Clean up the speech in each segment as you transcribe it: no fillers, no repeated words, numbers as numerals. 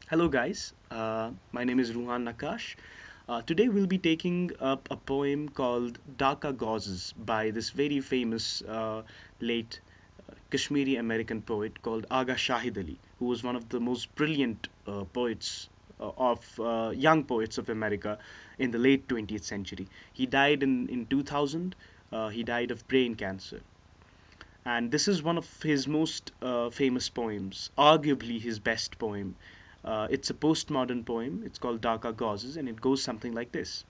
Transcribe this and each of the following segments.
Hello, guys. My name is Ruhan Nakash. Today we'll be taking up a poem called Dacca Gauzes by this very famous late Kashmiri American poet called Agha Shahid Ali, who was one of the most brilliant poets of young poets of America in the late 20th century. He died in 2000. He died of brain cancer. And this is one of his most famous poems, arguably his best poem. It's a postmodern poem. It's called Dacca Gauzes, and it goes something like this.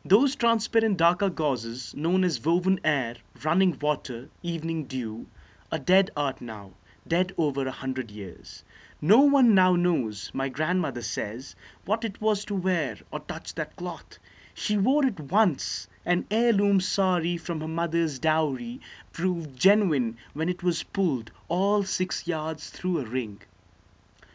Those transparent Dacca gauzes, known as woven air, running water, evening dew, a dead art now, dead over 100 years. No one now knows, my grandmother says, what it was to wear or touch that cloth. She wore it once, an heirloom sari from her mother's dowry, proved genuine when it was pulled all 6 yards through a ring.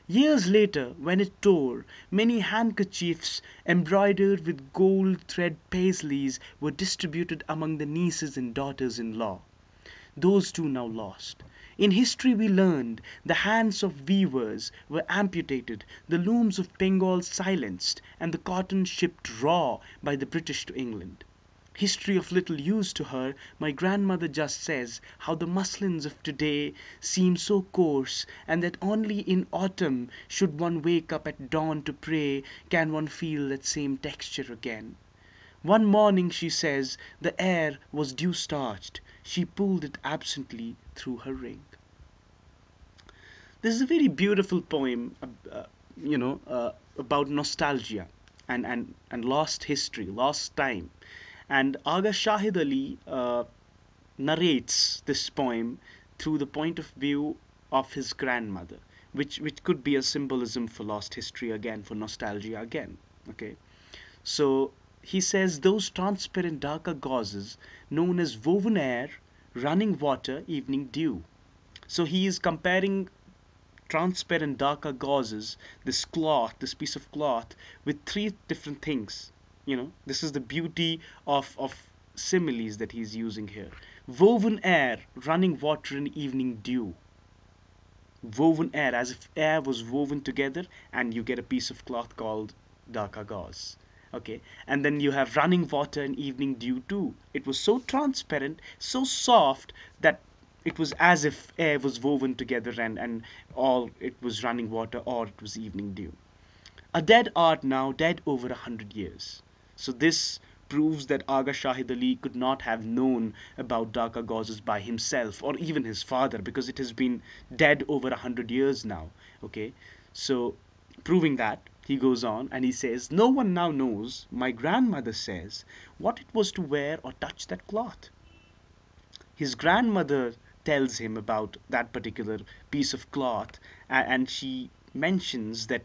Years later, when it tore, many handkerchiefs embroidered with gold thread paisleys were distributed among the nieces and daughters in law. Those too now lost. In history we learned the hands of weavers were amputated, the looms of Bengal silenced, and the cotton shipped raw by the British to England. History of little use to her, my grandmother just says how the muslins of today seem so coarse, and that only in autumn, should one wake up at dawn to pray, can one feel that same texture again. One morning, she says, the air was dew starched. She pulled it absently through her ring. This is a very beautiful poem, about nostalgia and lost history, lost time. And Agha Shahid Ali narrates this poem through the point of view of his grandmother, which could be a symbolism for lost history again, for nostalgia again. Okay, so he says those transparent darker gauzes known as woven air, running water, evening dew. So he is comparing transparent darker gauzes, this cloth, this piece of cloth, with three different things. This is the beauty of similes that he's using here. Woven air, running water, and evening dew. Woven air, as if air was woven together, and you get a piece of cloth called Dhaka gauze. Okay, and then you have running water and evening dew too. It was so transparent, so soft that it was as if air was woven together, and all it was running water or it was evening dew. A dead art now, dead over 100 years. So this proves that Agha Shahid Ali could not have known about Dacca gauzes by himself or even his father, because it has been dead over 100 years now. Okay, so proving that, he goes on and he says, no one now knows, my grandmother says, what it was to wear or touch that cloth. His grandmother tells him about that particular piece of cloth, and she mentions that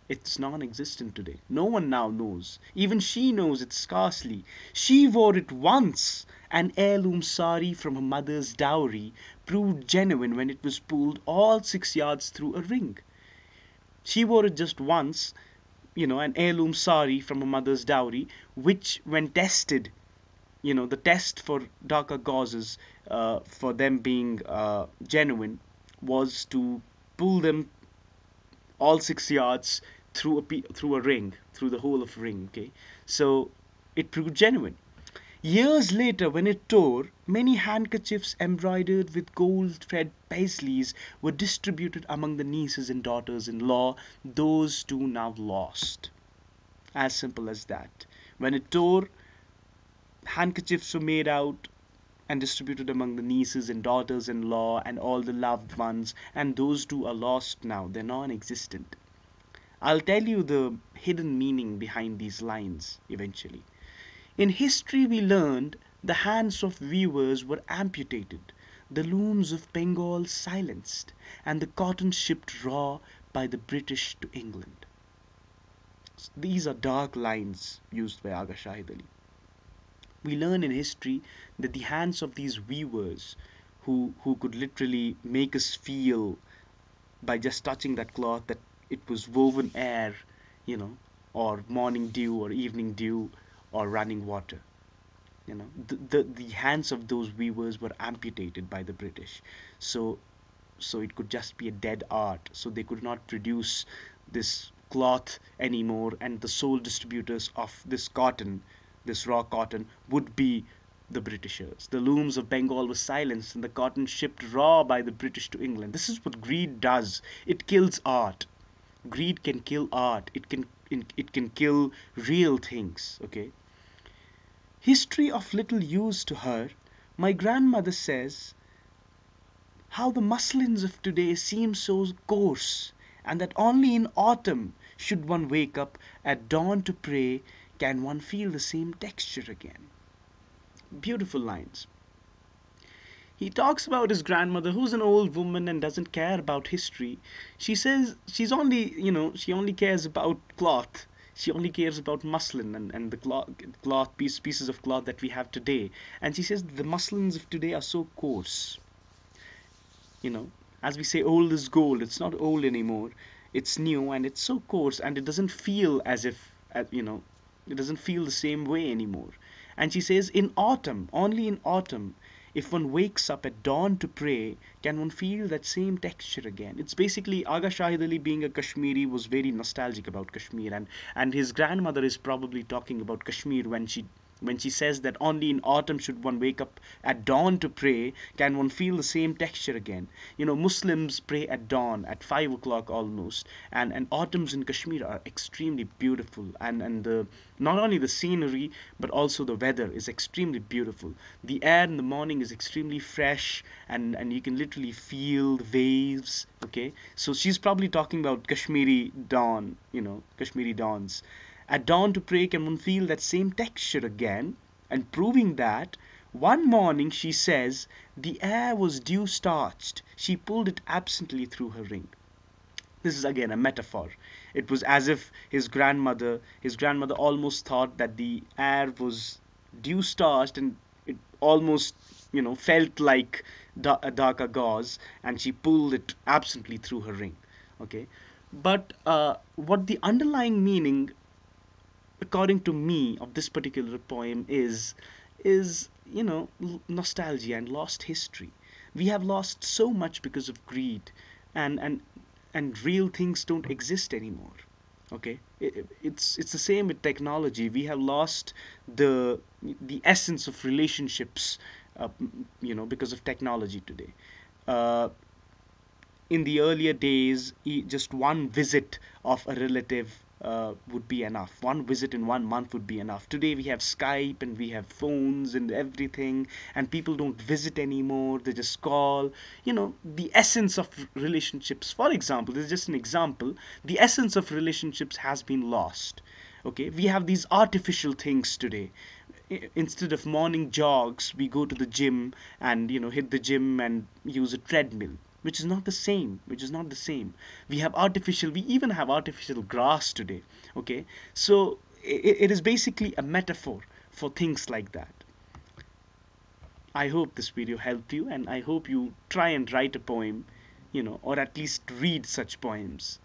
it's non existent today. No one now knows. Even she knows it scarcely. She wore it once. An heirloom sari from her mother's dowry proved genuine when it was pulled all 6 yards through a ring. She wore it just once, an heirloom sari from her mother's dowry, which, when tested, the test for darker gauzes, for them being genuine, was to pull them all 6 yards through a ring, through the whole of a ring. Okay, so it proved genuine. Years later, when it tore, many handkerchiefs embroidered with gold thread paisleys were distributed among the nieces and daughters-in-law. Those two now lost. As simple as that. When it tore, handkerchiefs were made out and distributed among the nieces and daughters-in-law and all the loved ones, and those two are lost now. They're non-existent. I'll tell you the hidden meaning behind these lines eventually. In history, we learned the hands of weavers were amputated, the looms of Bengal silenced, and the cotton shipped raw by the British to England. These are dark lines used by Agha Shahid Ali. We learn in history that the hands of these weavers, who could literally make us feel by just touching that cloth that it was woven air, you know, or morning dew or evening dew or running water. The hands of those weavers were amputated by the British. So so it could just be a dead art, so they could not produce this cloth anymore, and the sole distributors of this cotton, this raw cotton, would be the Britishers. The looms of Bengal were silenced and the cotton shipped raw by the British to England. This is what greed does. It kills art. Greed can kill art. It can kill real things. Okay. History of little use to her. My grandmother says how the muslins of today seem so coarse, and that only in autumn, should one wake up at dawn to pray, can one feel the same texture again. Beautiful lines. He talks about his grandmother, who's an old woman and doesn't care about history. She says she only cares about cloth. She only cares about muslin and the pieces of cloth that we have today. And she says the muslins of today are so coarse. you know as we say, old is gold. It's not old anymore, it's new, and it's so coarse, and it doesn't feel as if it doesn't feel the same way anymore. And she says, in autumn, only in autumn, if one wakes up at dawn to pray, can one feel that same texture again. It's basically Agha Shahid Ali, being a Kashmiri, was very nostalgic about Kashmir, and his grandmother is probably talking about Kashmir when she says that only in autumn, should one wake up at dawn to pray, can one feel the same texture again. Muslims pray at dawn, at 5 o'clock almost, and autumns in Kashmir are extremely beautiful, and not only the scenery, but also the weather is extremely beautiful. The air in the morning is extremely fresh, and you can literally feel the waves. Okay, so she's probably talking about Kashmiri dawn, Kashmiri dawns. At dawn to pray, can one feel that same texture again? And proving that, one morning she says the air was dew starched. She pulled it absently through her ring. This is again a metaphor. It was as if his grandmother almost thought that the air was dew starched, and it almost felt like a Dacca gauze, and she pulled it absently through her ring. Okay, but what the underlying meaning, according to me, of this particular poem is nostalgia and lost history. We have lost so much because of greed, and real things don't exist anymore. Okay, it's the same with technology. We have lost the essence of relationships, because of technology today. uh, in the earlier days, just one visit of a relative would be enough. One visit in 1 month would be enough. Today we have Skype and we have phones and everything, and people don't visit anymore. They just call. The essence of relationships, for example, this is just an example, the essence of relationships has been lost. Okay, we have these artificial things today. Instead of morning jogs, we go to the gym and hit the gym and use a treadmill, which is not the same. We even have artificial grass today. Okay, so it is basically a metaphor for things like that. I hope this video helped you, and I hope you try and write a poem, or at least read such poems.